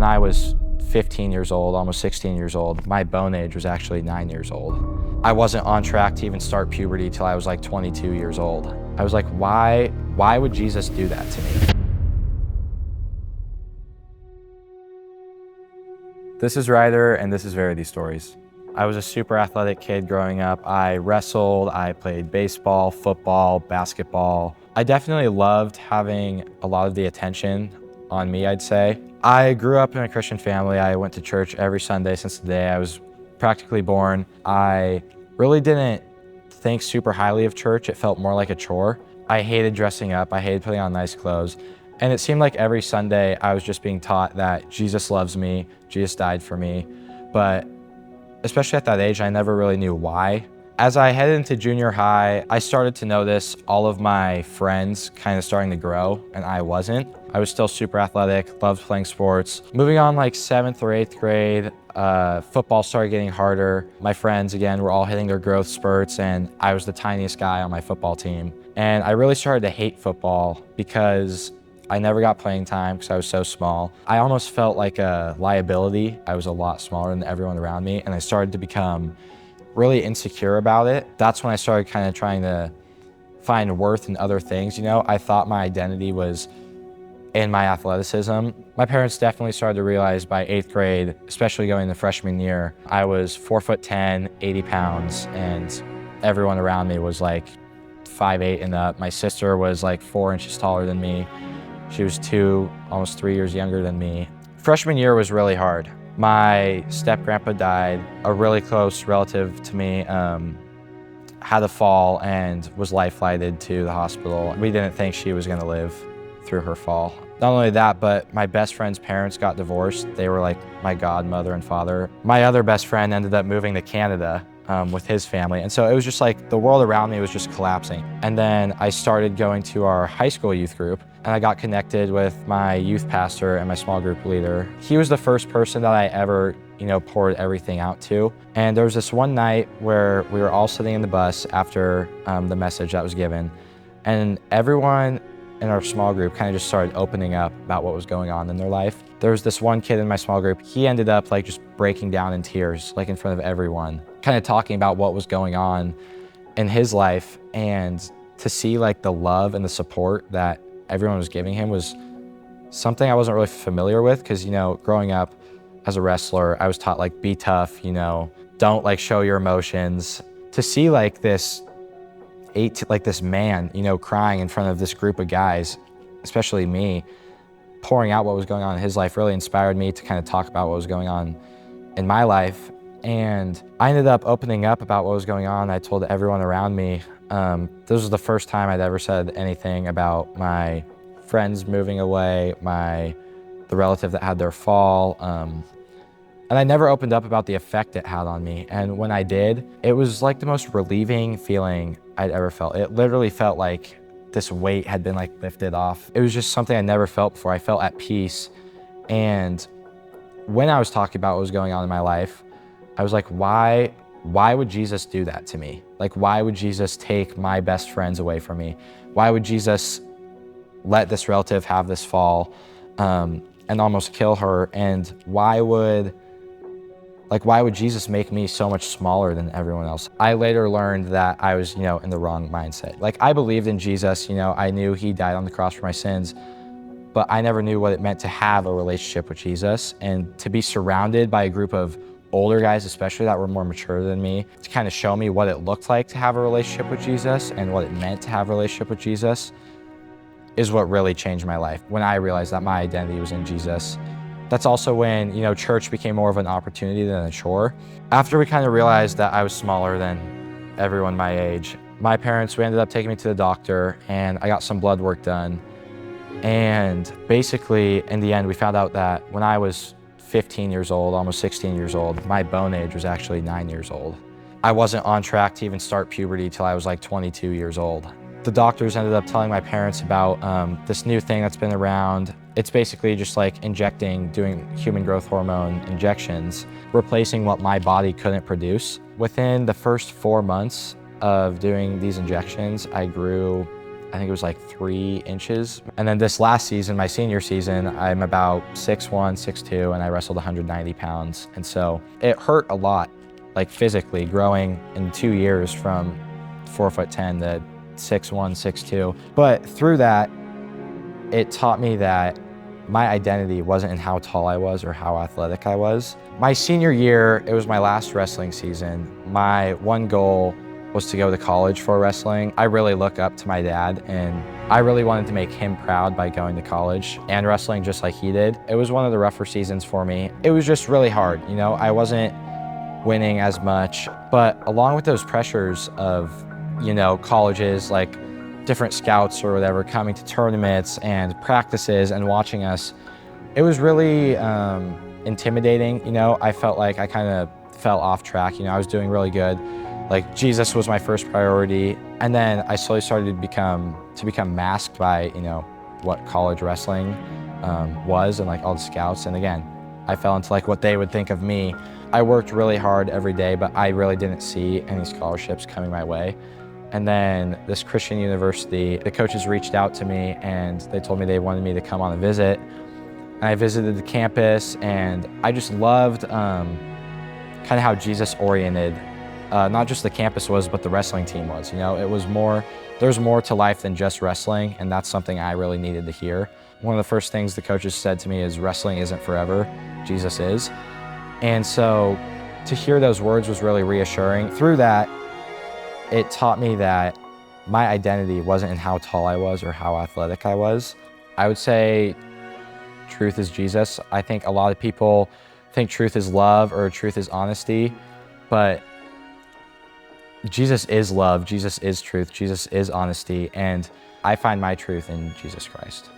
I was 15 years old, almost 16 years old, my bone age was actually 9 years old. I wasn't on track to even start puberty till I was like 22 years old. I was like, why would Jesus do that to me? This is Ryder, and this is Verity Stories. I was a super athletic kid growing up. I wrestled, I played baseball, football, basketball. I definitely loved having a lot of the attention on me, I'd say. I grew up in a Christian family. I went to church every Sunday since the day I was practically born. I really didn't think super highly of church. It felt more like a chore. I hated dressing up. I hated putting on nice clothes. And it seemed like every Sunday I was just being taught that Jesus loves me, Jesus died for me. But especially at that age, I never really knew why. As I headed into junior high, I started to notice all of my friends kind of starting to grow, and I wasn't. I was still super athletic, loved playing sports. Moving on like 7th or 8th grade, football started getting harder. My friends, again, were all hitting their growth spurts, and I was the tiniest guy on my football team. And I really started to hate football because I never got playing time because I was so small. I almost felt like a liability. I was a lot smaller than everyone around me, and I started to become really insecure about it. That's when I started kind of trying to find worth in other things. You know, I thought my identity was in my athleticism. My parents definitely started to realize by 8th grade, especially going into freshman year, I was 4'10", 80 pounds, and everyone around me was like 5'8" and up. My sister was like 4 inches taller than me. She was almost 3 years younger than me. Freshman year was really hard. My step-grandpa died. A really close relative to me had a fall and was life-flighted to the hospital. We didn't think she was gonna live through her fall. Not only that, but my best friend's parents got divorced. They were like my godmother and father. My other best friend ended up moving to Canada with his family. And so it was just like the world around me was just collapsing. And then I started going to our high school youth group, and I got connected with my youth pastor and my small group leader. He was the first person that I ever, poured everything out to. And there was this one night where we were all sitting in the bus after the message that was given, and everyone in our small group kind of just started opening up about what was going on in their life. There was this one kid in my small group, he ended up like just breaking down in tears, like in front of everyone, kind of talking about what was going on in his life. And to see like the love and the support that everyone was giving him was something I wasn't really familiar with, because growing up as a wrestler, I was taught like be tough, don't like show your emotions. To see like this man, crying in front of this group of guys, especially me, pouring out what was going on in his life really inspired me to kind of talk about what was going on in my life. And I ended up opening up about what was going on. I told everyone around me. This was the first time I'd ever said anything about my friends moving away, the relative that had their fall. And I never opened up about the effect it had on me. And when I did, it was like the most relieving feeling I'd ever felt. It literally felt like this weight had been like lifted off. It was just something I never felt before. I felt at peace. And when I was talking about what was going on in my life, I was like, why would Jesus do that to me? Like, why would Jesus take my best friends away from me? Why would Jesus let this relative have this fall and almost kill her? And why would Jesus make me so much smaller than everyone else? I later learned that I was, in the wrong mindset. Like, I believed in Jesus, I knew he died on the cross for my sins, but I never knew what it meant to have a relationship with Jesus, and to be surrounded by a group of older guys, especially that were more mature than me, to kind of show me what it looked like to have a relationship with Jesus and what it meant to have a relationship with Jesus is what really changed my life. When I realized that my identity was in Jesus. That's also when, church became more of an opportunity than a chore. After we kind of realized that I was smaller than everyone my age, my parents, we ended up taking me to the doctor, and I got some blood work done. And basically, in the end, we found out that when I was 15 years old, almost 16 years old, my bone age was actually 9 years old. I wasn't on track to even start puberty till I was like 22 years old. The doctors ended up telling my parents about this new thing that's been around. It's basically just like doing human growth hormone injections, replacing what my body couldn't produce. Within the first 4 months of doing these injections, I grew I think it was like 3 inches. And then this last season, my senior season, I'm about 6'1", 6'2", and I wrestled 190 pounds. And so it hurt a lot, like physically, growing in 2 years from 4'10" to 6'1", 6'2". But through that, it taught me that my identity wasn't in how tall I was or how athletic I was. My senior year, it was my last wrestling season. My one goal was to go to college for wrestling. I really look up to my dad, and I really wanted to make him proud by going to college and wrestling just like he did. It was one of the rougher seasons for me. It was just really hard, you know? I wasn't winning as much, but along with those pressures of, you know, colleges, like different scouts or whatever coming to tournaments and practices and watching us, it was really intimidating. You know, I felt like I kind of fell off track. You know, I was doing really good. Like Jesus was my first priority. And then I slowly started to become masked by, you know, what college wrestling was and like all the scouts. And again, I fell into like what they would think of me. I worked really hard every day, but I really didn't see any scholarships coming my way. And then this Christian university, the coaches reached out to me and they told me they wanted me to come on a visit. And I visited the campus, and I just loved kind of how Jesus oriented, not just the campus was, but the wrestling team was. You know, there's more to life than just wrestling, and that's something I really needed to hear. One of the first things the coaches said to me is, wrestling isn't forever, Jesus is. And so to hear those words was really reassuring. Through that, it taught me that my identity wasn't in how tall I was or how athletic I was. I would say truth is Jesus. I think a lot of people think truth is love or truth is honesty, but Jesus is love, Jesus is truth, Jesus is honesty, and I find my truth in Jesus Christ.